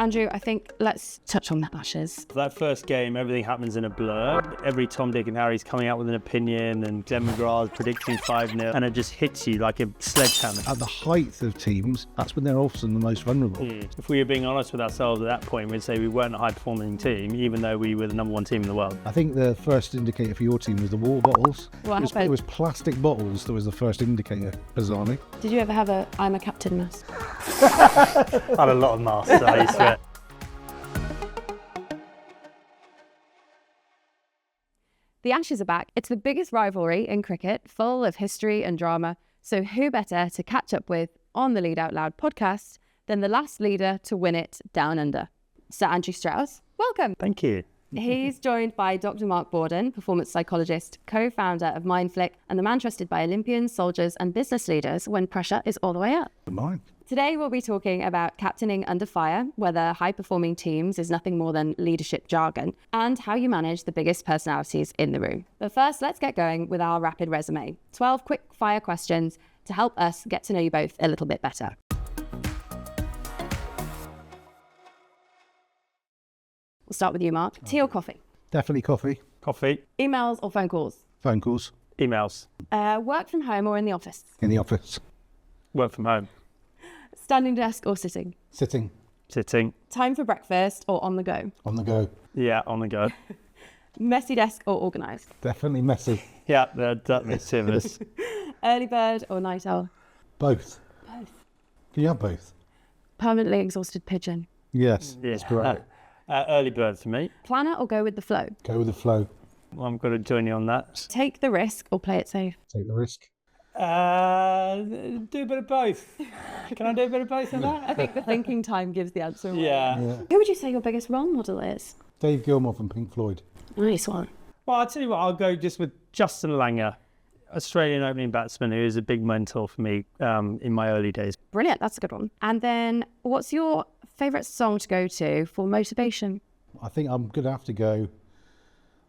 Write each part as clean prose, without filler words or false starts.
Andrew, I think let's touch on the Ashes. That first game, everything happens in a blur. Every Tom, Dick and Harry's coming out with an opinion and Glenn McGrath's predicting 5-0 and it just hits you like a sledgehammer. At the height of teams, that's when they're often the most vulnerable. If we were being honest with ourselves at that point, we'd say we weren't a high-performing team, even though we were the number one team in the world. I think the first indicator for your team was the water bottles. It was plastic bottles that was the first indicator, bizarrely. Did you ever have a I'm a captain mask? I had a lot of masks, I used to. The Ashes are back. It's the biggest rivalry in cricket, full of history and drama. So who better to catch up with on the Lead Out Loud podcast than the last leader to win it down under? Sir Andrew Strauss, welcome. Thank you. He's joined by Dr Mark Bawden, performance psychologist, co-founder of Mindflick, and the man trusted by Olympians, soldiers and business leaders when pressure is all the way up. Mine. Today we'll be talking about captaining under fire, whether high-performing teams is nothing more than leadership jargon, and how you manage the biggest personalities in the room. But first, let's get going with our rapid resume. 12 quick-fire questions to help us get to know you both a little bit better. We'll start with you, Mark. Tea or coffee? Definitely coffee. Coffee. Emails or phone calls? Phone calls. Emails. Work from home or in the office? In the office. Work from home. Standing desk or sitting? Sitting. Sitting. Time for breakfast or on the go? On the go. Yeah, on the go. Messy desk or organised? Definitely messy. Yeah, that's two of us. Early bird or night owl? Both. Both. Can you have both? Permanently exhausted pigeon? Yes, Yeah. that's correct. Early bird for me. Planner or go with the flow? Go with the flow. Well, I'm going to join you on that. Take the risk or play it safe? Take the risk. Do a bit of both. Can I do a bit of both on that? I think the thinking time gives the answer away. Yeah. Who would you say your biggest role model is? Dave Gilmour from Pink Floyd. Nice one. Well, I'll tell you what, I'll go just with Justin Langer, Australian opening batsman, who is a big mentor for me in my early days. Brilliant, that's a good one. And then what's your favourite song to go to for motivation? I think I'm going to have to go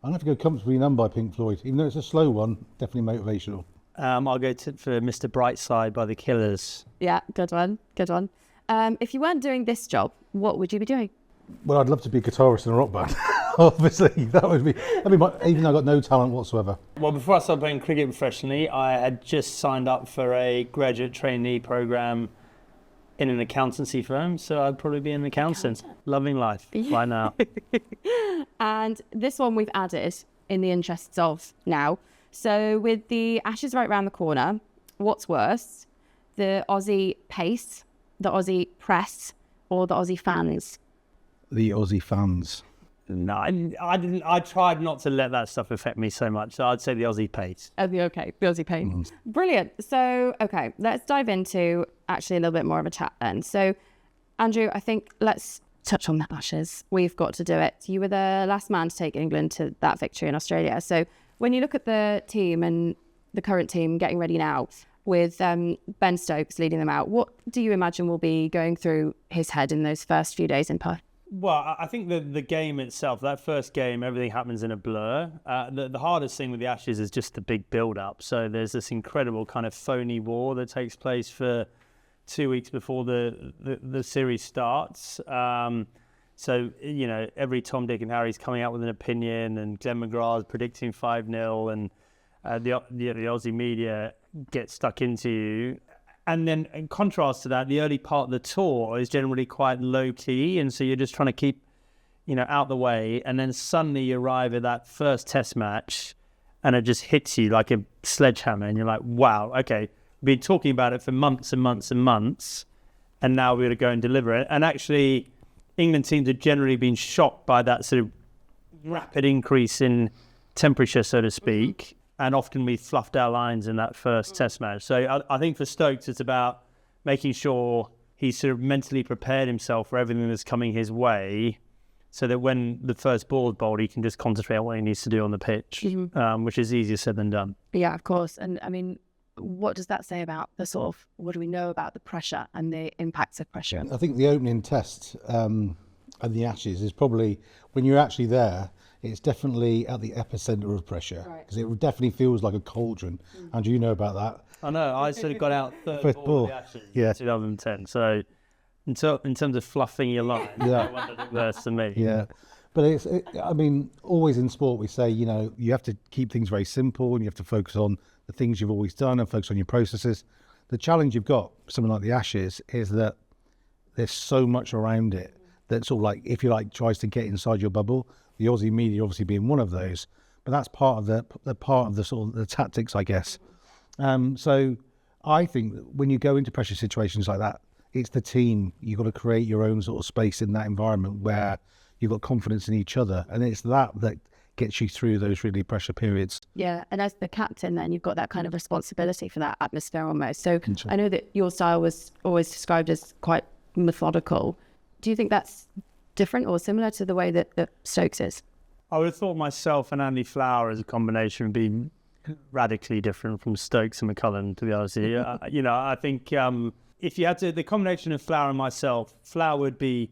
Comfortably Numb by Pink Floyd. Even though it's a slow one, definitely motivational. I'll go for Mr. Brightside by the Killers. Yeah, good one, good one. If you weren't doing this job, what would you be doing? Well, I'd love to be a guitarist in a rock band. Obviously, that'd be even though I've got no talent whatsoever. Well, before I started playing cricket professionally, I had just signed up for a graduate trainee program in an accountancy firm, so I'd probably be an accountant. Loving life right now. And this one we've added in the interests of now. So with the Ashes right around the corner, what's worse, the Aussie pace, the Aussie press, or the Aussie fans? The Aussie fans. No, I didn't. I tried not to let that stuff affect me so much. So I'd say the Aussie pace. Oh, the Aussie pace. Brilliant. So, okay, let's dive into actually a little bit more of a chat then. So, Andrew, I think let's touch on the Ashes. We've got to do it. You were the last man to take England to that victory in Australia. So when you look at the team and the current team getting ready now with Ben Stokes leading them out, what do you imagine will be going through his head in those first few days in Perth? Well, I think the game itself, that first game, everything happens in a blur. The hardest thing with the Ashes is just the big build-up. So there's this incredible kind of phony war that takes place for 2 weeks before the series starts. So, you know, every Tom, Dick and Harry's coming out with an opinion and Glenn McGrath's predicting 5-0 and the Aussie media gets stuck into you. And then in contrast to that, the early part of the tour is generally quite low key. And so you're just trying to keep, you know, out the way. And then suddenly you arrive at that first test match and it just hits you like a sledgehammer. And you're like, wow, okay, we've been talking about it for months and months and months. And now we're going to go and deliver it. And actually, England teams have generally been shocked by that sort of rapid increase in temperature, so to speak. And often we fluffed our lines in that first test match. So I think for Stokes, it's about making sure he's sort of mentally prepared himself for everything that's coming his way so that when the first ball is bowled, he can just concentrate on what he needs to do on the pitch, which is easier said than done. Yeah, of course. And I mean, what does that say about the sort of, what do we know about the pressure and the impacts of pressure? I think the opening test at the Ashes is probably, when you're actually there, it's definitely at the epicenter of pressure because it definitely feels like a cauldron. And you know about that. I know. I sort of got out third First ball ball. of the Ashes in 2010. So in terms of fluffing your line, Yeah. one that looked worse than me. Yeah. But I mean, always in sport, we say, you know, you have to keep things very simple and you have to focus on the things you've always done and focus on your processes. The challenge you've got, something like the Ashes, is that there's so much around it that sort of like, if you like, tries to get inside your bubble. The Aussie media obviously being one of those, but that's part of the sort of the tactics, I guess. So I think that when you go into pressure situations like that, it's the team. You've got to create your own sort of space in that environment where you've got confidence in each other, and it's that gets you through those really pressure periods. Yeah, and as the captain, then you've got that kind of responsibility for that atmosphere almost. So I know that your style was always described as quite methodical. Do you think that's different or similar to the way that Stokes is? I would have thought myself and Andy Flower as a combination would be radically different from Stokes and McCullum, to be honest with you. You know, I think if you had to, the combination of Flower and myself, Flower would be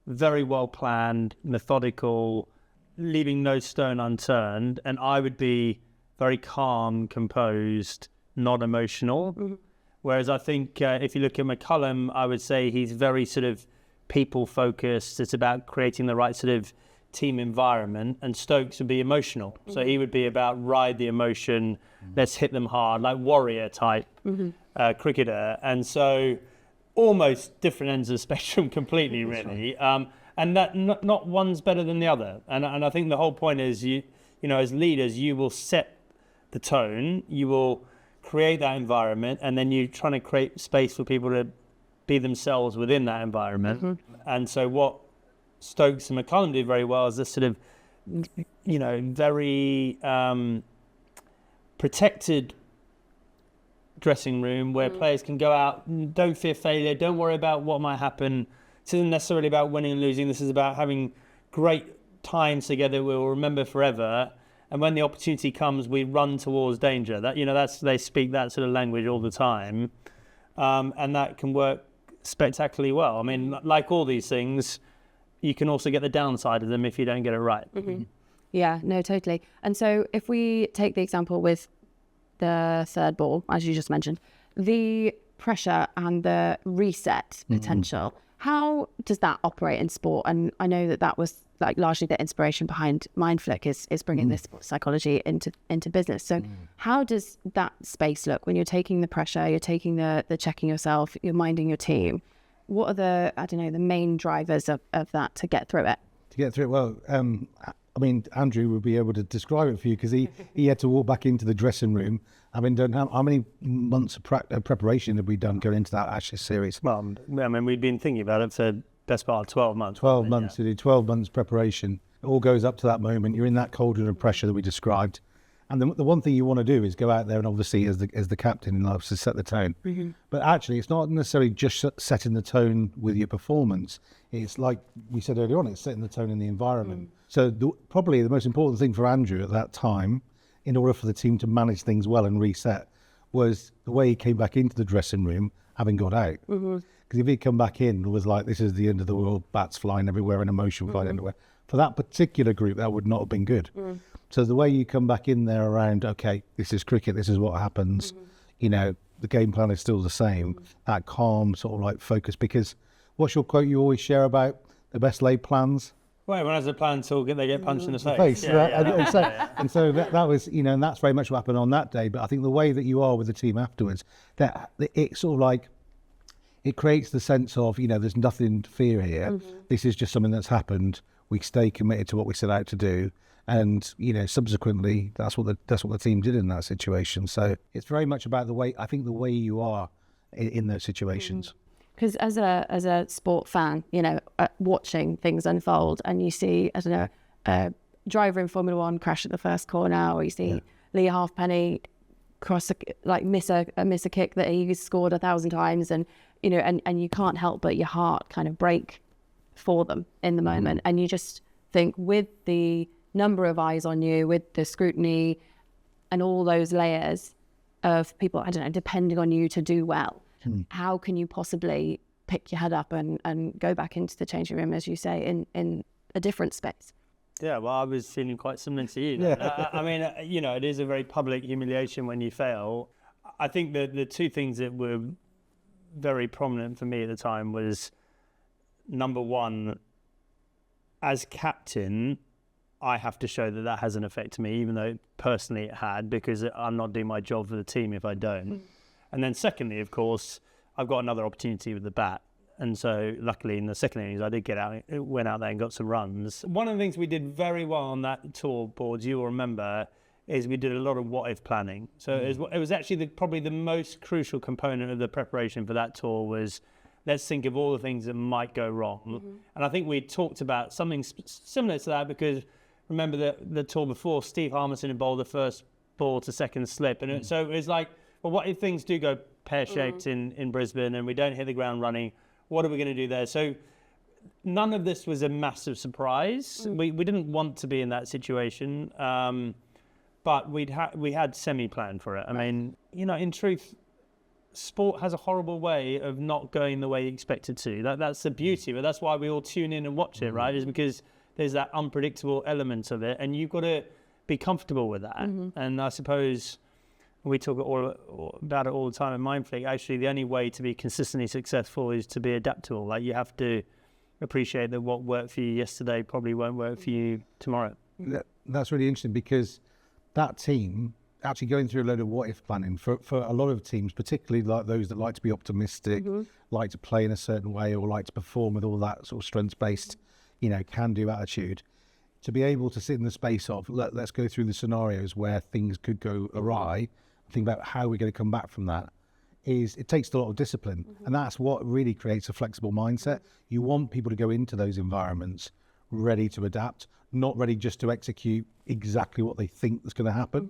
very well planned, methodical, leaving no stone unturned, and I would be very calm, composed, not emotional. Mm-hmm. Whereas I think if you look at McCullum, I would say he's very sort of people focused. It's about creating the right sort of team environment, and Stokes would be emotional. Mm-hmm. So he would be about ride the emotion, let's hit them hard, like warrior type cricketer. And so almost different ends of the spectrum completely, really. And that not one's better than the other. And I think the whole point is you know, as leaders, you will set the tone, you will create that environment, and then you're trying to create space for people to be themselves within that environment. Mm-hmm. And so what Stokes and McCullum did very well is this sort of, you know, very protected dressing room where players can go out, don't fear failure, don't worry about what might happen. This isn't necessarily about winning and losing. This is about having great times together we'll remember forever. And when the opportunity comes, we run towards danger. That, you know, they speak that sort of language all the time, and that can work spectacularly well. I mean, like all these things, you can also get the downside of them if you don't get it right. Mm-hmm. Yeah, no, totally. And so if we take the example with the third ball, as you just mentioned, the pressure and the reset potential, how does that operate in sport? And I know that was like largely the inspiration behind Mindflick is bringing this psychology into business. So how does that space look when you're taking the pressure, you're taking the checking yourself, you're minding your team? What are the main drivers of that to get through it? To get through it, well, I mean, Andrew would be able to describe it for you because he had to walk back into the dressing room. I mean, how many months of preparation have we done going into that Ashes series? Well, I mean, we've been thinking about it for best part of 12 months. 12 months to do 12 months preparation. It all goes up to that moment. You're in that cauldron of pressure that we described. And the one thing you want to do is go out there and obviously as the captain and obviously set the tone. Mm-hmm. But actually, it's not necessarily just setting the tone with your performance. It's like we said earlier on, it's setting the tone in the environment. So probably the most important thing for Andrew at that time, in order for the team to manage things well and reset, was the way he came back into the dressing room, having got out. Because if he'd come back in and was like, this is the end of the world, bats flying everywhere and emotion flying everywhere, for that particular group, that would not have been good. So the way you come back in there around, okay, this is cricket, this is what happens, you know, the game plan is still the same, that calm sort of like focus. Because what's your quote you always share about the best laid plans? Well, everyone has a plan until they get punched in the face. And so that was, you know, and that's very much what happened on that day. But I think the way that you are with the team afterwards, that it sort of like, it creates the sense of, you know, there's nothing to fear here. This is just something that's happened. We stay committed to what we set out to do. And, you know, subsequently, that's what the team did in that situation. So it's very much about the way you are in those situations. Because as a sport fan, you know, watching things unfold, and you see, I don't know, a driver in Formula One crash at the first corner, or you see Lee Halfpenny miss a kick that he scored 1,000 times, and you know, and you can't help but your heart kind of break for them in the moment, and you just think, with the number of eyes on you, with the scrutiny and all those layers of people, I don't know, depending on you to do well, how can you possibly pick your head up and go back into the changing room, as you say, in a different space? Yeah, well, I was feeling quite similar to you. I mean, you know, it is a very public humiliation when you fail. I think that the two things that were very prominent for me at the time was number one, as captain, I have to show that that has an effect to me, even though personally it had, because I'm not doing my job for the team if I don't. And then secondly, of course, I've got another opportunity with the bat. And so luckily in the second innings, I did went out there and got some runs. One of the things we did very well on that tour, Boards, you will remember, is we did a lot of what-if planning. So it was actually probably the most crucial component of the preparation for that tour was, let's think of all the things that might go wrong. And I think we talked about something similar to that, because remember the tour before, Steve Harmison had bowled the first ball to second slip. And so it was like, well, what if things do go pear-shaped in Brisbane and we don't hit the ground running? What are we going to do there? So none of this was a massive surprise. We didn't want to be in that situation, but we had semi-planned for it. I mean, in truth, sport has a horrible way of not going the way you expect it to. That's the beauty, but that's why we all tune in and watch it, right? Is because there's that unpredictable element of it, and you've got to be comfortable with that. And I suppose we talk about it all the time in Mindflick. Actually, the only way to be consistently successful is to be adaptable. Like, you have to appreciate that what worked for you yesterday probably won't work for you tomorrow. That's really interesting, because that team actually going through a load of what-if planning for a lot of teams, particularly like those that like to be optimistic, like to play in a certain way, or like to perform with all that sort of strengths-based, can-do attitude. To be able to sit in the space of, let's go through the scenarios where things could go awry, think about how we're going to come back from that, it takes a lot of discipline. And that's what really creates a flexible mindset. You want people to go into those environments ready to adapt, not ready just to execute exactly what they think is going to happen.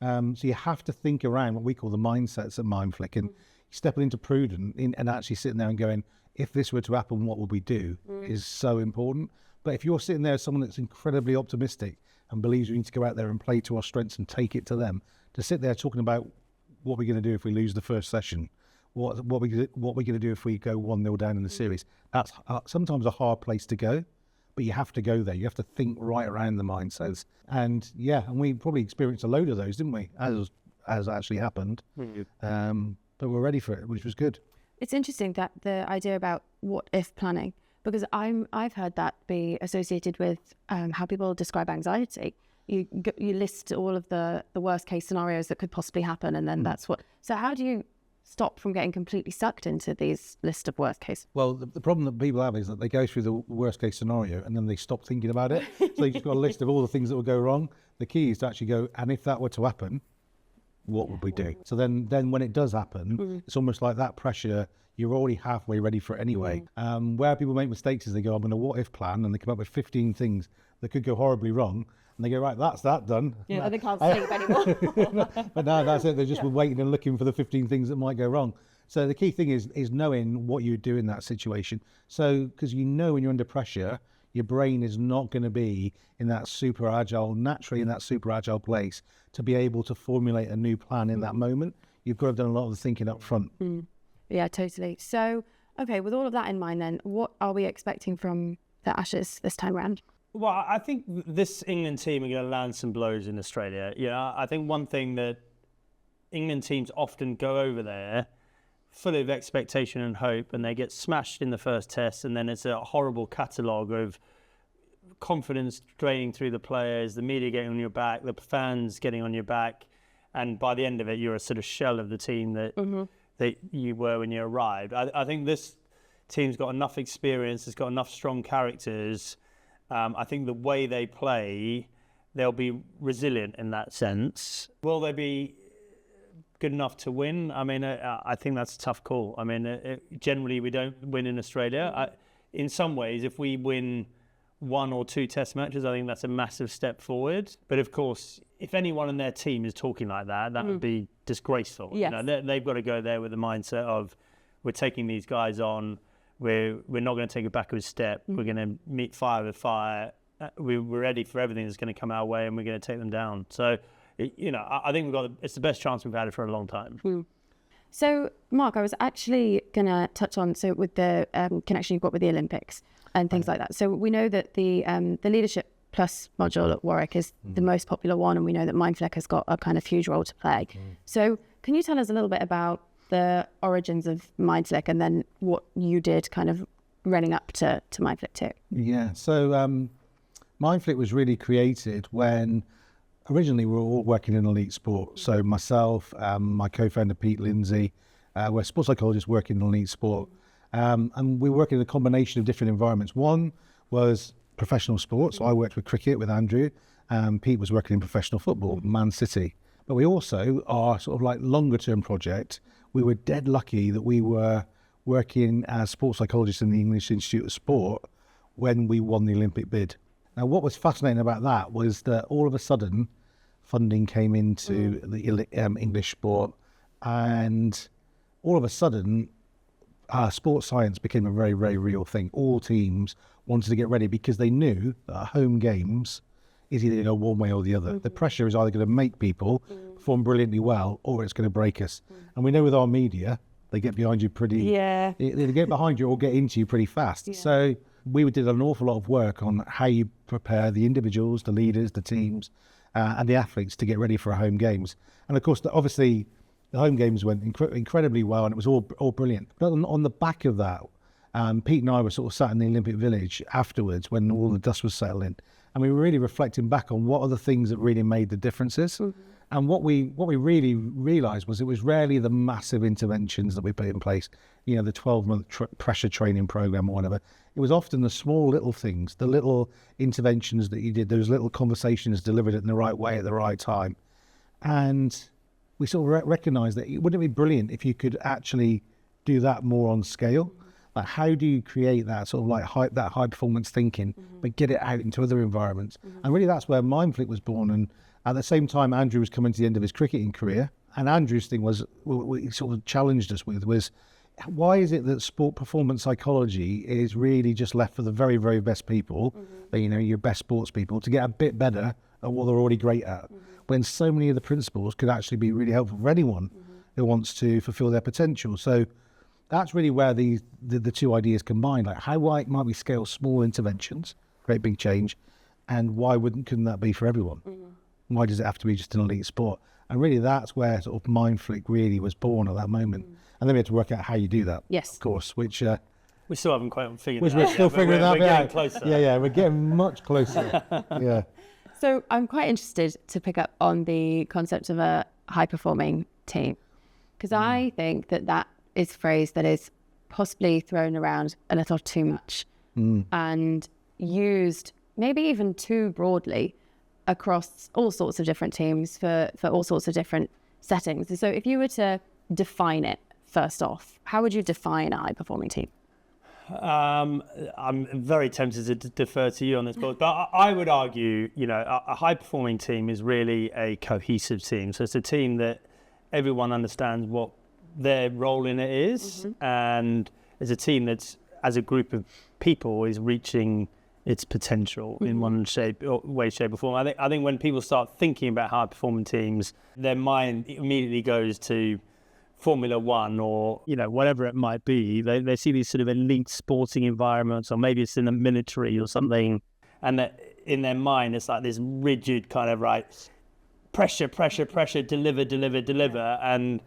So you have to think around what we call the mindsets at Mindflick, and stepping into prudent and actually sitting there and going, if this were to happen, what would we do, is so important. But if you're sitting there as someone that's incredibly optimistic and believes we need to go out there and play to our strengths and take it to them, to sit there talking about what we're going to do if we lose the first session, what we're going to do if we go 1-0 down in the series, that's sometimes a hard place to go, but you have to go there. You have to think right around the mindsets. And we probably experienced a load of those, didn't we, as actually happened. But we're ready for it, which was good. It's interesting that the idea about what-if planning, because I've heard that be associated with how people describe anxiety. You list all of the worst case scenarios that could possibly happen, and then that's what. So how do you stop from getting completely sucked into these list of worst case? Well, the problem that people have is that they go through the worst case scenario and then they stop thinking about it. So you've just got a list of all the things that will go wrong. The key is to actually go, and if that were to happen, what would we do? So then when it does happen, it's almost like that pressure, you're already halfway ready for it anyway. Where people make mistakes is they go, I'm going to what if plan, and they come up with 15 things that could go horribly wrong. And they go, right, that's that done. Yeah, they can't sleep anymore. But no, that's it. They're just waiting and looking for the 15 things that might go wrong. So the key thing is knowing what you do in that situation. So, because when you're under pressure, your brain is not going to be naturally in that super agile place to be able to formulate a new plan in that moment. You've got to have done a lot of the thinking up front. Yeah, totally. So, okay, with all of that in mind then, what are we expecting from the Ashes this time around? Well, I think this England team are going to land some blows in Australia. I think one thing that England teams often go over there full of expectation and hope, and they get smashed in the first test, and then it's a horrible catalogue of confidence draining through the players, the media getting on your back, the fans getting on your back, and by the end of it, you're a sort of shell of the team that you were when you arrived. I think this team's got enough experience, it's got enough strong characters. I think the way they play, they'll be resilient in that sense. Will they be good enough to win? I mean, I think that's a tough call. I mean, generally we don't win in Australia. In some ways, if we win 1 or 2 test matches, I think that's a massive step forward. But of course, if anyone in their team is talking like that, that would be disgraceful. Yes. They've got to go there with the mindset of, we're taking these guys on, we're not going to take a backward step. We're going to meet fire with fire. We're ready for everything that's going to come our way, and we're going to take them down. So, I think it's the best chance we've had for a long time. So, Mark, I was actually going to touch on, with the connection you've got with the Olympics and things like that. So we know that the LeadershipPlus module at Warwick is the most popular one, and we know that Mindflick has got a kind of huge role to play. So can you tell us a little bit about the origins of Mindflick and then what you did kind of running up to Mindflick too? Yeah, so Mindflick was really created when originally we were all working in elite sport. So myself, my co-founder Pete Lindsay, we're sports psychologists working in elite sport. And we work in a combination of different environments. One was professional sports. So I worked with cricket with Andrew. Pete was working in professional football, Man City. But we also are sort of like longer term project. We were dead lucky that we were working as sports psychologists in the English Institute of Sport when we won the Olympic bid. Now, what was fascinating about that was that all of a sudden funding came into the English sport, and all of a sudden sports science became a very, very real thing. All teams wanted to get ready because they knew that home games is either going to go one way or the other. The pressure is either going to make people perform brilliantly well, or it's going to break us. And we know with our media, they get behind you they get behind you or get into you pretty fast. Yeah. So we did an awful lot of work on how you prepare the individuals, the leaders, the teams, and the athletes to get ready for home games. And of course, obviously, the home games went incredibly well, and it was all brilliant. But on the back of that, Pete and I were sort of sat in the Olympic Village afterwards when all the dust was settling, and we were really reflecting back on what are the things that really made the differences. And what we really realised was it was rarely the massive interventions that we put in place, the 12-month pressure training program or whatever. It was often the small little things, the little interventions that you did, those little conversations delivered in the right way at the right time. And we sort of recognised that wouldn't it be brilliant if you could actually do that more on scale? Like, how do you create that sort of like high performance thinking, but get it out into other environments? And really that's where Mindflick was born. And at the same time, Andrew was coming to the end of his cricketing career. And Andrew's thing was, what he sort of challenged us with was, why is it that sport performance psychology is really just left for the very, very best people, your best sports people, to get a bit better at what they're already great at, when so many of the principles could actually be really helpful for anyone who wants to fulfill their potential. So that's really where the two ideas combine. Like, how might we scale small interventions, create big change, and why couldn't that be for everyone? Why does it have to be just an elite sport? And really that's where sort of Mindflick really was born at that moment. And then we had to work out how you do that. Yes. Of course, which we still haven't quite figured that out. We're still figuring that out. We're getting closer. Yeah, we're getting much closer. Yeah. So I'm quite interested to pick up on the concept of a high-performing team, because I think that is a phrase that is possibly thrown around a little too much and used maybe even too broadly across all sorts of different teams for all sorts of different settings. So if you were to define it first off, how would you define a high-performing team? I'm very tempted to defer to you on this, but I would argue, a high-performing team is really a cohesive team. So it's a team that everyone understands what their role in it is, and it's a team that's, as a group of people, is reaching its potential in one way, shape or form. I think when people start thinking about high-performing teams, their mind immediately goes to Formula One or whatever it might be. They see these sort of elite sporting environments, or maybe it's in the military or something, and that in their mind it's like this rigid kind of pressure, deliver, and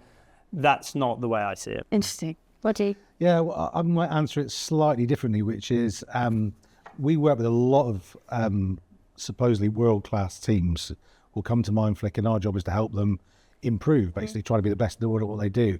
that's not the way I see it. Interesting. What do you? Yeah, well, I might answer it slightly differently, which is we work with a lot of supposedly world-class teams who come to Mindflick, and our job is to help them improve, basically try to be the best in the world at what they do.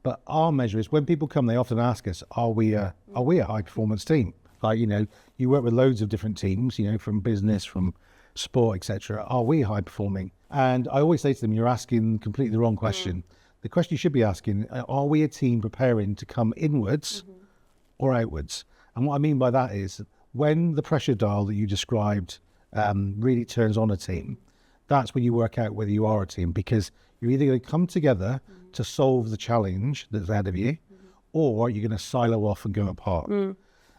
But our measure is, when people come, they often ask us, are we a high performance team? Like, you work with loads of different teams, from business, from sport, etc. Are we high performing? And I always say to them, you're asking completely the wrong question. The question you should be asking, are we a team preparing to come inwards or outwards? And what I mean by that is, when the pressure dial that you described really turns on a team, that's when you work out whether you are a team, because you're either going to come together to solve the challenge that's ahead of you, or you're going to silo off and go apart.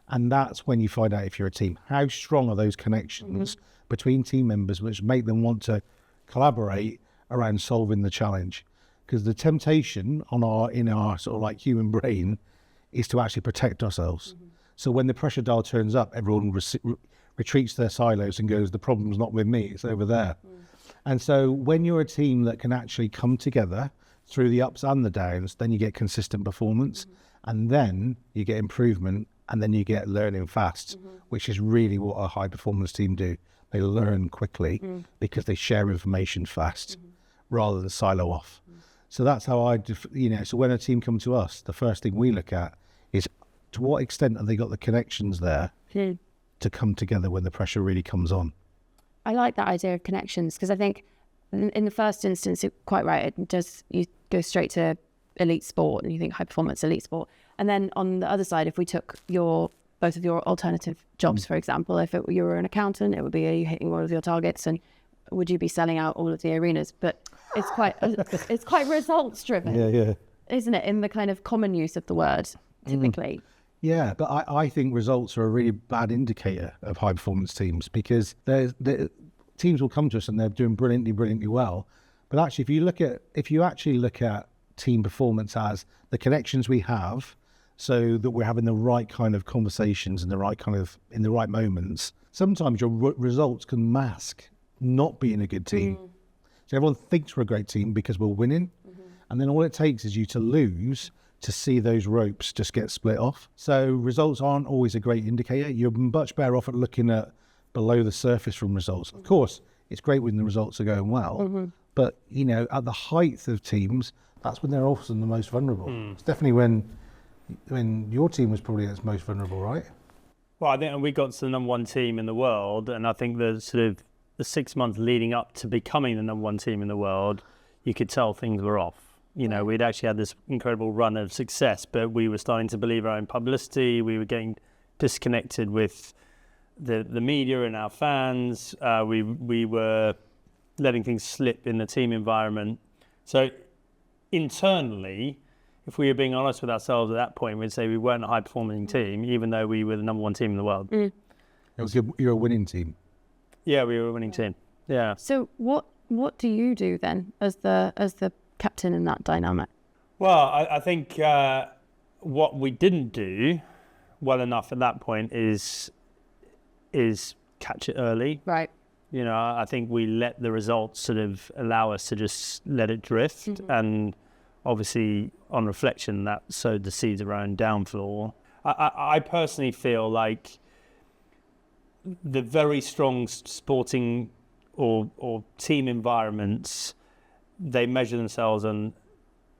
And that's when you find out if you're a team. How strong are those connections between team members which make them want to collaborate around solving the challenge? Because the temptation in our sort of like human brain is to actually protect ourselves. So when the pressure dial turns up, everyone retreats to their silos and goes, the problem's not with me, it's over there. And so when you're a team that can actually come together through the ups and the downs, then you get consistent performance, and then you get improvement and then you get learning fast, which is really what a high performance team do. They learn quickly because they share information fast rather than silo off. So that's how so when a team come to us, the first thing we look at is to what extent have they got the connections there to come together when the pressure really comes on. I like that idea of connections, because I think in the first instance, you're quite right. You go straight to elite sport and you think high performance elite sport. And then on the other side, if we took both of your alternative jobs, for example, if you were an accountant, it would be, are you hitting all of your targets, and would you be selling out all of the arenas? But it's quite results driven, isn't it, in the kind of common use of the word typically? Yeah, but I think results are a really bad indicator of high performance teams, because teams will come to us and they're doing brilliantly well. But actually, if you actually look at team performance as the connections we have, so that we're having the right kind of conversations in the right moments, sometimes your results can mask not being a good team. So everyone thinks we're a great team because we're winning, and then all it takes is you to lose to see those ropes just get split off. So results aren't always a great indicator. You're much better off at looking at below the surface from results. Of course, it's great when the results are going well, but at the height of teams, that's when they're often the most vulnerable. It's definitely when your team was probably its most vulnerable, right? Well, I think we got to the number one team in the world, and I think the 6 months leading up to becoming the number one team in the world, you could tell things were off. We'd actually had this incredible run of success, but we were starting to believe our own publicity. We were getting disconnected with the media and our fans. We were letting things slip in the team environment. So internally, if we were being honest with ourselves at that point, we'd say we weren't a high-performing team, even though we were the number one team in the world. You're a winning team. Yeah, we were a winning team. Yeah. So what do you do then as the captain in that dynamic? Well, I think what we didn't do well enough at that point is catch it early. Right. I think we let the results sort of allow us to just let it drift, and obviously on reflection that sowed the seeds around downfall. I personally feel like the very strong sporting or team environments, they measure themselves on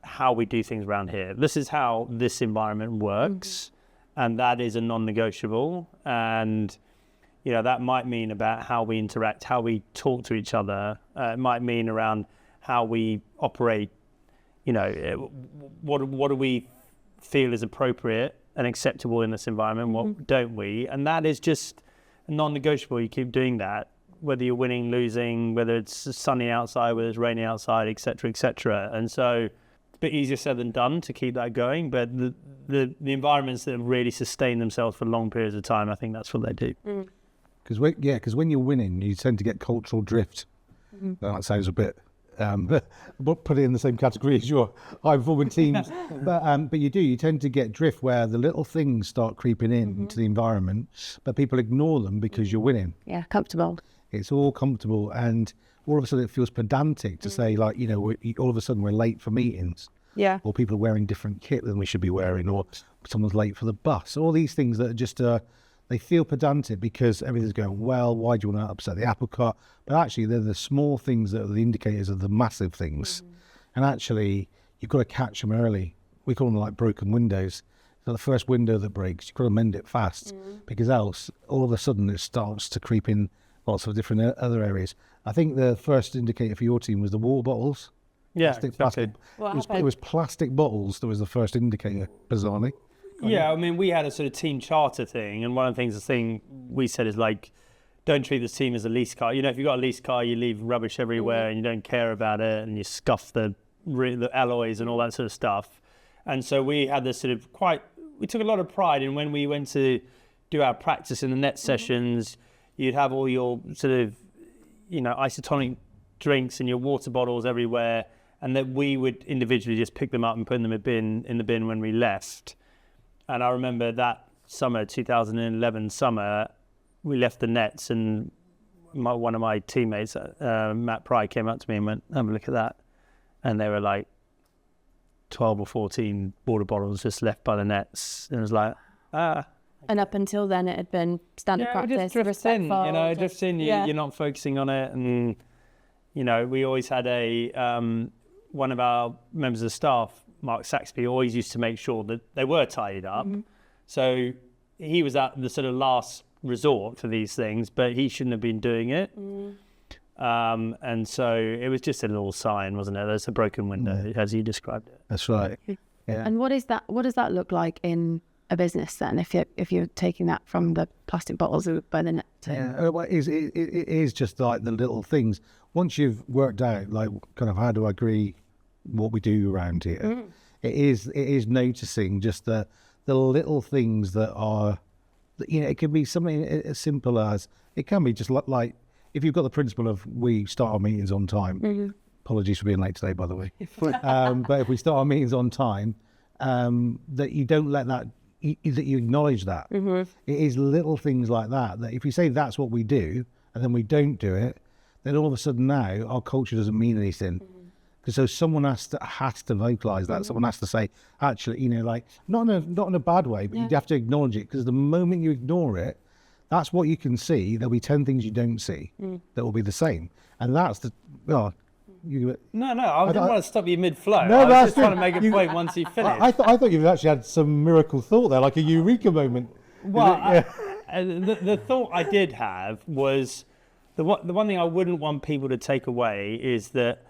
how we do things around here. This is how this environment works, and that is a non-negotiable. And that might mean about how we interact, how we talk to each other. It might mean around how we operate. What do we feel is appropriate and acceptable in this environment? What don't we? And that is just non-negotiable. You keep doing that, whether you're winning, losing, whether it's sunny outside, whether it's rainy outside, etc., etc. And so it's a bit easier said than done to keep that going. But the environments that really sustain themselves for long periods of time, I think that's what they do. Because when you're winning, you tend to get cultural drift. That sounds a bit, but put it in the same category as your high-performing teams. But you tend to get drift where the little things start creeping into the environment, but people ignore them because you're winning. Yeah, comfortable. It's all comfortable, and all of a sudden it feels pedantic to say, like, all of a sudden we're late for meetings. Yeah. Or people are wearing different kit than we should be wearing, or someone's late for the bus. All these things that are just they feel pedantic because everything's going well. Why do you want to upset the apple cart? But actually, they're the small things that are the indicators of the massive things. And actually, you've got to catch them early. We call them like broken windows. So the first window that breaks, you've got to mend it fast, because else, all of a sudden, it starts to creep in lots of different other areas. I think the first indicator for your team was the water bottles. Yeah, plastic. It was plastic bottles that was the first indicator, bizarrely. Yeah, I mean, we had a sort of team charter thing, and one of the things we said is like, don't treat this team as a lease car. If you've got a lease car, you leave rubbish everywhere and you don't care about it, and you scuff the alloys and all that sort of stuff. And so we had this sort of we took a lot of pride in when we went to do our practice in the net sessions, you'd have all your sort of, isotonic drinks and your water bottles everywhere, and that we would individually just pick them up and put them in the bin when we left. And I remember that summer, 2011 summer, we left the nets, and one of my teammates, Matt Pry, came up to me and went, have a look at that. And they were like 12 or 14 water bottles just left by the nets. And it was like, And up until then, it had been standard practice. It just drifts in, respectful, it drifts in. You're not focusing on it. And, we always had one of our members of staff, Mark Saxby, always used to make sure that they were tidied up. So he was at the sort of last resort for these things, but he shouldn't have been doing it. And so it was just a little sign, wasn't it? There's a broken window, as you described it. That's right. Yeah. And what does that look like in a business then, if you're taking that from the plastic bottles by the net? Well, it is just like the little things. Once you've worked out, like, kind of how do I agree what we do around here, it is noticing just the little things that are, it can be something as simple as, it can be just like if you've got the principle of we start our meetings on time. Apologies for being late today, by the way. But if we start our meetings on time, that you don't let that, that you acknowledge that. It is little things like that if you say that's what we do and then we don't do it, then all of a sudden now our culture doesn't mean anything. Because so someone has to vocalize that. Someone has to say, actually, like, not in a bad way, but you have to acknowledge it, because the moment you ignore it, that's what you can see. There'll be 10 things you don't see that will be the same, and that's the No, I didn't want to stop you mid-flow. No, I was just trying to make a point once you finished. I thought you actually had some miracle thought there, like a eureka moment. Well, the thought I did have was the one thing I wouldn't want people to take away is that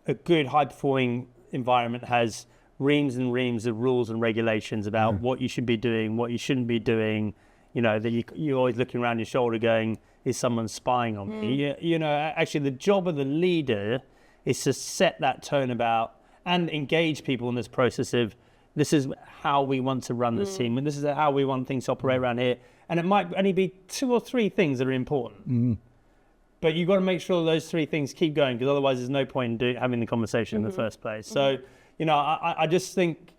a good high-performing environment has reams and reams of rules and regulations about what you should be doing, what you shouldn't be doing. That you're always looking around your shoulder going, is someone spying on me? Actually, the job of the leader is to set that tone about and engage people in this process of, this is how we want to run this team, and this is how we want things to operate around here. And it might only be 2 or 3 things that are important. But you've got to make sure those 3 things keep going, because otherwise there's no point in having the conversation in the first place. So, I just think,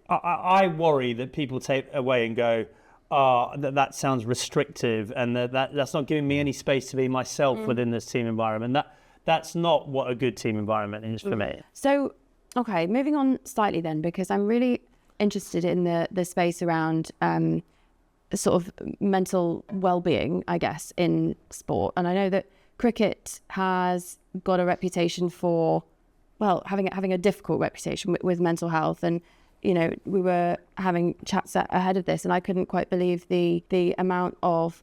I worry that people take away and go, that sounds restrictive, and that's not giving me any space to be myself within this team environment. That's not what a good team environment is for me. So, okay, moving on slightly then, because I'm really interested in the space around sort of mental well-being, I guess, in sport. And I know that cricket has got a reputation for, well, having a difficult reputation with mental health. And we were having chats ahead of this, and I couldn't quite believe the amount of,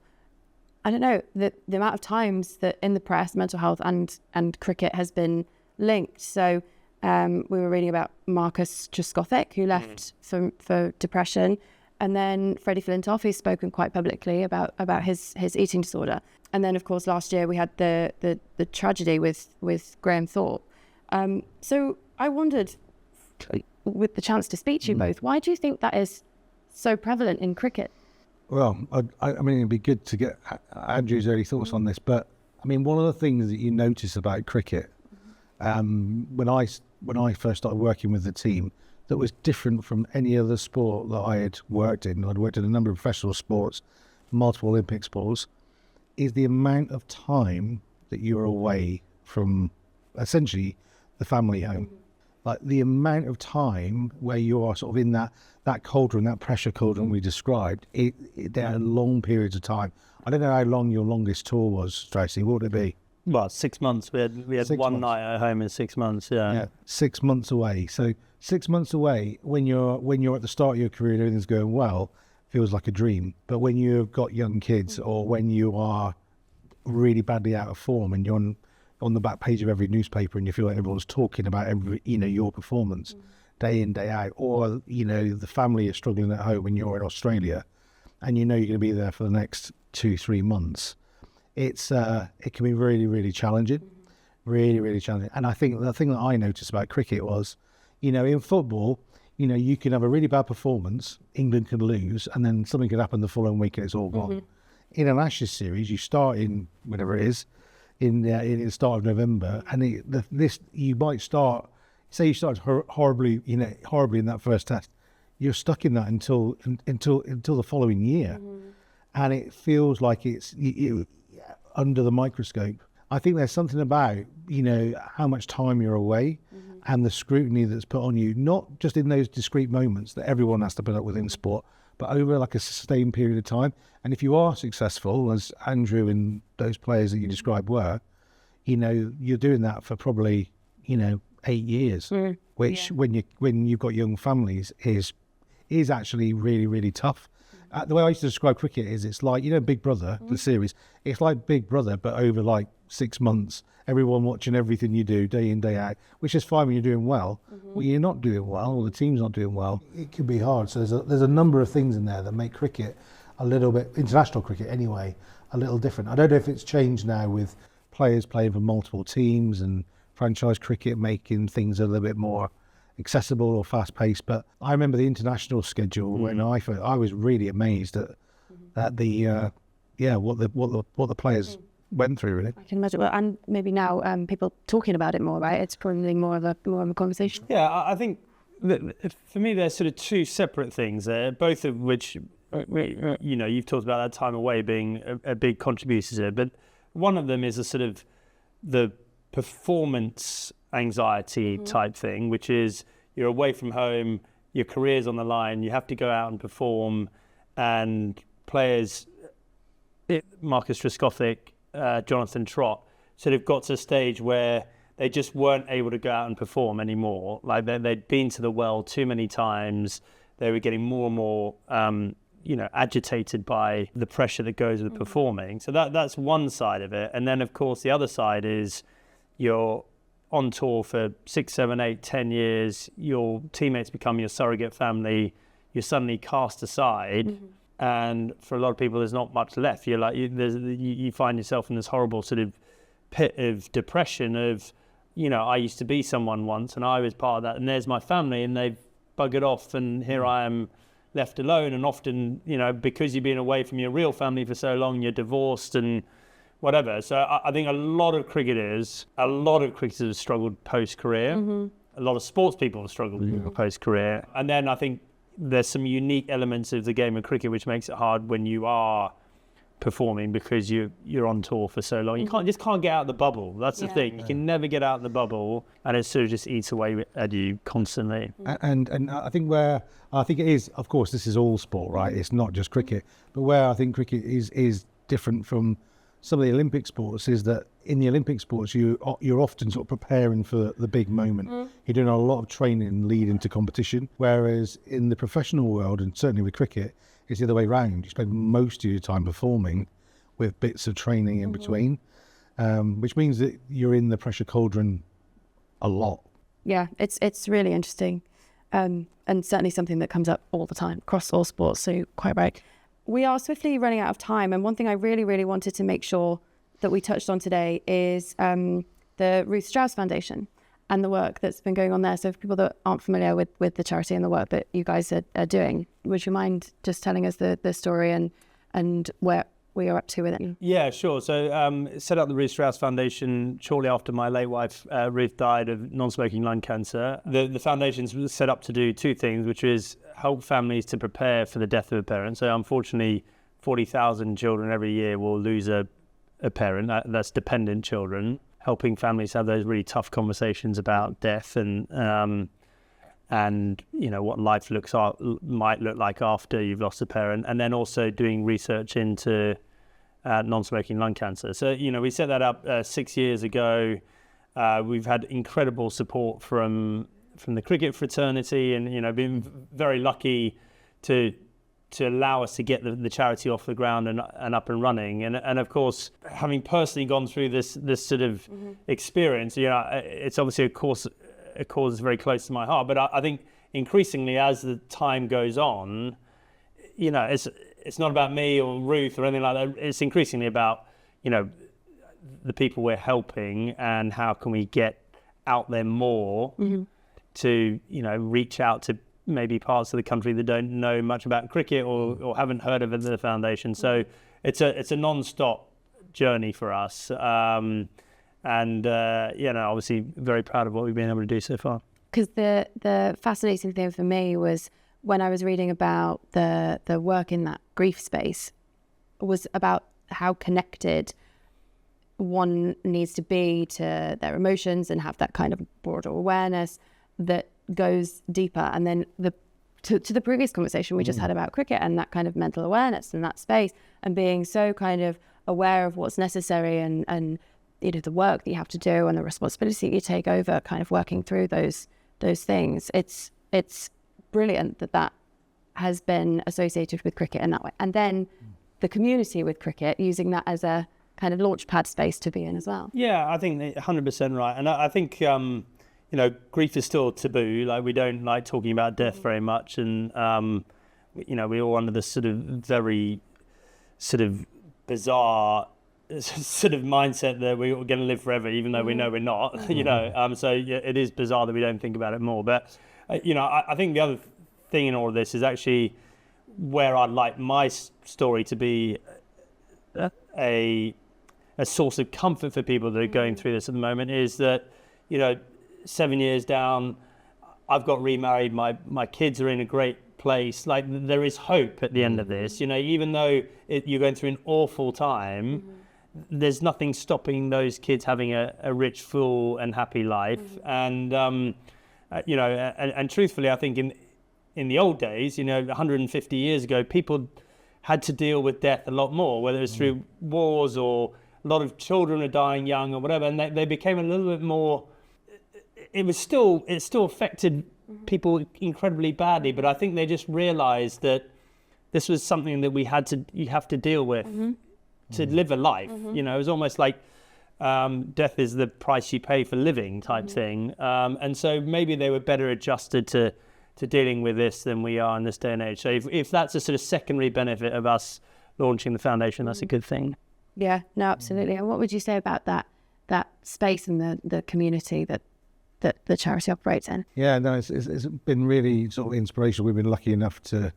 I don't know, the amount of times that in the press mental health and cricket has been linked. So we were reading about Marcus Trescothick, who left for depression, and then Freddie Flintoff, who's spoken quite publicly about his eating disorder. And then, of course, last year we had the tragedy with Graham Thorpe. So I wondered, with the chance to speak to you both, why do you think that is so prevalent in cricket? Well, I mean, it'd be good to get Andrew's early thoughts on this, but I mean, one of the things that you notice about cricket, when I first started working with the team, that was different from any other sport that I had worked in. I'd worked in a number of professional sports, multiple Olympic sports, is the amount of time that you're away from essentially the family home. Like the amount of time where you are sort of in that cauldron, that pressure cauldron we described, there are long periods of time. I don't know how long your longest tour was, Tracy. What would it be? Well, 6 months. We had 1 night at home in 6 months. Yeah, 6 months away. So 6 months away, when you're at the start of your career and everything's going well, feels like a dream. But when you've got young kids, or when you are really badly out of form and you're on the back page of every newspaper and you feel like everyone's talking about your performance day in, day out, or the family is struggling at home when you're in Australia and you're going to be there for the next 2-3 months, it can be really, really challenging. Really, really challenging. And I think the thing that I noticed about cricket was, in football, you can have a really bad performance, England can lose, and then something could happen the following week and it's all gone. In an Ashes series, you start in whenever it is, in the start of November, and you might start, say you start horribly in that first test, you're stuck in that until the following year, and it feels like it's under the microscope. I think there's something about how much time you're away, and the scrutiny that's put on you, not just in those discrete moments that everyone has to put up with in sport, but over like a sustained period of time. And if you are successful, as Andrew and those players that you described were, you're doing that for probably 8 years, which when you've got young families is actually really, really tough. The way I used to describe cricket is it's like, Big Brother, the series. It's like Big Brother, but over like 6 months, everyone watching everything you do day in, day out, which is fine when you're doing well. When you're not doing well, or the team's not doing well, it can be hard. So there's a number of things in there that make cricket a little bit, international cricket anyway, a little different. I don't know if it's changed now with players playing for multiple teams and franchise cricket making things a little bit more accessible or fast-paced, but I remember the international schedule when I was really amazed at the what the players went through. Really, I can imagine. Well, and maybe now people talking about it more, right? It's probably more of a conversation. Yeah, I think that for me there's sort of two separate things there, both of which you've talked about that time away being a big contributor to it, but one of them is a sort of the performance anxiety type thing, which is you're away from home, your career's on the line, you have to go out and perform, and players, Marcus Trescothick, Jonathan Trott, sort of got to a stage where they just weren't able to go out and perform anymore. Like they'd been to the well too many times, they were getting more and more agitated by the pressure that goes with performing. So that's one side of it. And then of course the other side is you're on tour for 6, 7, 8, 10 years, your teammates become your surrogate family, you're suddenly cast aside, and for a lot of people there's not much left. You're like, you find yourself in this horrible sort of pit of depression of, I used to be someone once and I was part of that, and there's my family and they've buggered off, and here I am left alone. And often, because you've been away from your real family for so long, you're divorced and whatever. So I think a lot of cricketers have struggled post-career. A lot of sports people have struggled post-career. And then I think there's some unique elements of the game of cricket which makes it hard when you are performing, because you're on tour for so long. You just can't get out of the bubble. That's the thing. You can never get out of the bubble, and it sort of just eats away at you constantly. And I think it is, of course, this is all sport, right? It's not just cricket. But where I think cricket is different from some of the Olympic sports is that in the Olympic sports, you're often sort of preparing for the big moment. You're doing a lot of training leading to competition, whereas in the professional world, and certainly with cricket, it's the other way around. You spend most of your time performing with bits of training in between, which means that you're in the pressure cauldron a lot. Yeah, it's really interesting, and certainly something that comes up all the time across all sports, so quite right. We are swiftly running out of time, and one thing I really, really wanted to make sure that we touched on today is the Ruth Strauss Foundation and the work that's been going on there. So for people that aren't familiar with the charity and the work that you guys are doing, would you mind just telling us the story and where we are up to with it? Yeah, sure. So set up the Ruth Strauss Foundation shortly after my late wife Ruth died of non-smoking lung cancer. The foundation's set up to do two things, which is help families to prepare for the death of a parent. So unfortunately, 40,000 children every year will lose a parent. That's dependent children. Helping families have those really tough conversations about death and what life might look like after you've lost a parent, and then also doing research into non-smoking lung cancer. So we set that up 6 years ago. We've had incredible support from the cricket fraternity, and been very lucky to allow us to get the charity off the ground and up and running. And of course, having personally gone through this sort of experience, it's obviously a cause that's very close to my heart. But I think increasingly as the time goes on, it's not about me or Ruth or anything like that. It's increasingly about, the people we're helping and how can we get out there more to, reach out to maybe parts of the country that don't know much about cricket or haven't heard of the foundation. So it's a non-stop journey for us. Obviously very proud of what we've been able to do so far. Because the fascinating thing for me was when I was reading about the work in that grief space was about how connected one needs to be to their emotions and have that kind of broader awareness that goes deeper. And then the to the previous conversation we just had about cricket and that kind of mental awareness and that space and being so kind of aware of what's necessary and the work that you have to do and the responsibility that you take over, kind of working through those things. It's brilliant that has been associated with cricket in that way. And then the community with cricket, using that as a kind of launchpad space to be in as well. Yeah, I think 100% right. And I think, grief is still taboo. Like, we don't like talking about death very much. And, we're all under this sort of very sort of bizarre sort of mindset that we're going to live forever, even though we know we're not, So it is bizarre that we don't think about it more. But, I think the other thing in all of this is actually where I'd like my story to be a source of comfort for people that are going through this at the moment is that, 7 years down, I've got remarried, my kids are in a great place. Like, there is hope at the end of this, even though you're going through an awful time, there's nothing stopping those kids having a rich, full and happy life. And, and truthfully, I think in the old days, 150 years ago, people had to deal with death a lot more, whether it's through wars or a lot of children are dying young or whatever, and they became a little bit more. It still affected people incredibly badly, but I think they just realised that this was something that you have to deal with to live a life. It was almost like death is the price you pay for living type thing, and so maybe they were better adjusted to dealing with this than we are in this day and age. So if that's a sort of secondary benefit of us launching the foundation, that's a good thing. Yeah, no, absolutely. And what would you say about that space and the community that the charity operates in? Yeah, no, it's been really sort of inspirational. We've been lucky enough to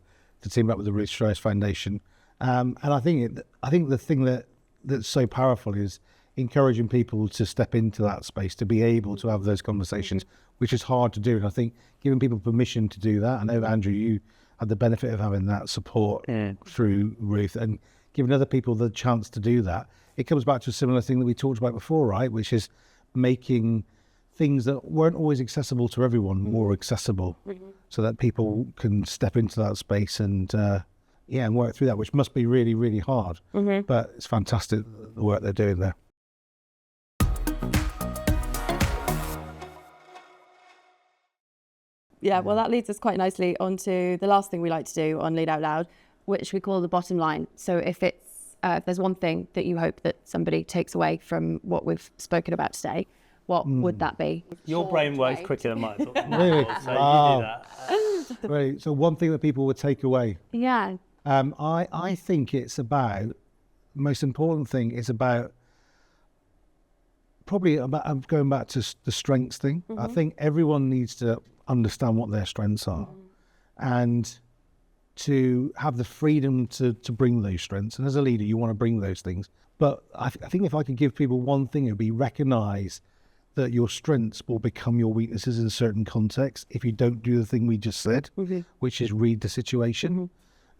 team up with the Ruth Strauss Foundation, and I think the thing that's so powerful is encouraging people to step into that space, to be able to have those conversations, which is hard to do. And I think giving people permission to do that. I know, Andrew, you had the benefit of having that support through Ruth, and giving other people the chance to do that. It comes back to a similar thing that we talked about before, right? Which is making things that weren't always accessible to everyone more accessible, so that people can step into that space and work through that, which must be really, really hard. But it's fantastic the work they're doing there. Yeah, well, that leads us quite nicely onto the last thing we like to do on Lead Out Loud, which we call the bottom line. So if there's one thing that you hope that somebody takes away from what we've spoken about today, what would that be? Your brain works quicker than mine. Really? So you do that. Right. So one thing that people would take away. Yeah. I think it's about, most important thing is about, probably about going back to the strengths thing. I think everyone needs to understand what their strengths are and to have the freedom to bring those strengths. And as a leader, you want to bring those things. But I think if I could give people one thing, it would be recognise that your strengths will become your weaknesses in certain contexts if you don't do the thing we just said, which is read the situation.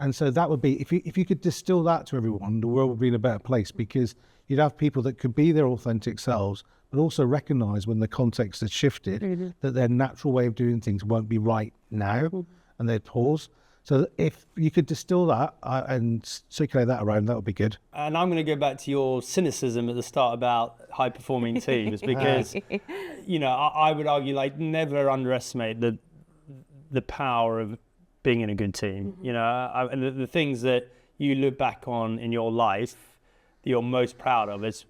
And so that would be, if you could distill that to everyone, the world would be in a better place, because you'd have people that could be their authentic selves, but also recognise when the context has shifted, that their natural way of doing things won't be right now, and they'd pause. So if you could distill that and circulate that around, that would be good. And I'm going to go back to your cynicism at the start about high-performing teams, because, I would argue, like, never underestimate the power of being in a good team. And the things that you look back on in your life that you're most proud of, it's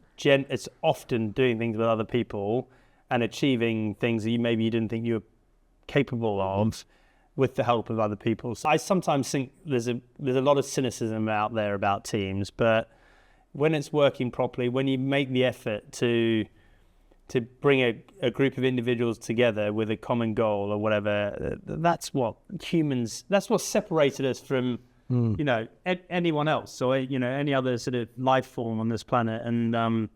often doing things with other people and achieving things that maybe you didn't think you were capable of with the help of other people. So I sometimes think there's a lot of cynicism out there about teams, but when it's working properly, when you make the effort to bring a group of individuals together with a common goal or whatever, that's what separated us from anyone else or any other sort of life form on this planet, and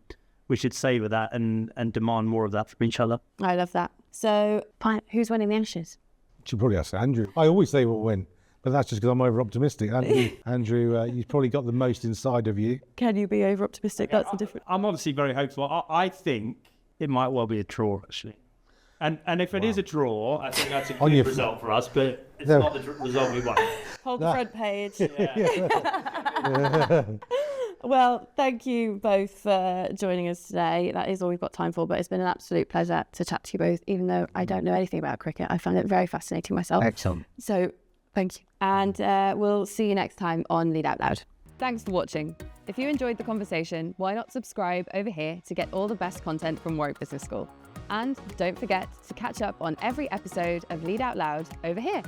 we should savor that and demand more of that from each other. I love that. So who's winning the Ashes? Should probably ask Andrew. I always say we'll win, but that's just because I'm over optimistic. Andrew, you've probably got the most inside of you. Can you be over optimistic? That's the difference. I'm obviously very hopeful. I think it might well be a draw, actually. And if it is a draw, I think that's a On good your- result for us, but it's No. not the result we want. Hold the front page. Yeah. Well, thank you both for joining us today. That is all we've got time for, but it's been an absolute pleasure to chat to you both, even though I don't know anything about cricket. I find it very fascinating myself. Excellent. So thank you. And we'll see you next time on Lead Out Loud. Thanks for watching. If you enjoyed the conversation, why not subscribe over here to get all the best content from Warwick Business School? And don't forget to catch up on every episode of Lead Out Loud over here.